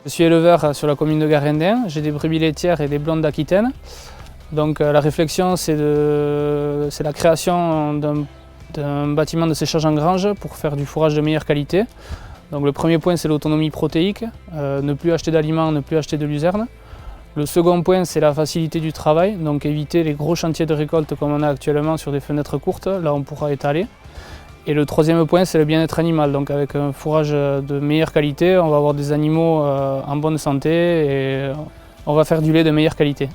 Je suis éleveur sur la commune de Garendin, j'ai des brebis laitières et des blondes d'Aquitaine. Donc la réflexion c'est la création d'un bâtiment de séchage en grange pour faire du fourrage de meilleure qualité. Donc le premier point c'est l'autonomie protéique, ne plus acheter d'aliments, ne plus acheter de luzerne. Le second point c'est la facilité du travail, donc éviter les gros chantiers de récolte comme on a actuellement sur des fenêtres courtes, là on pourra étaler. Et le troisième point, c'est le bien-être animal. Donc avec un fourrage de meilleure qualité, on va avoir des animaux en bonne santé et on va faire du lait de meilleure qualité.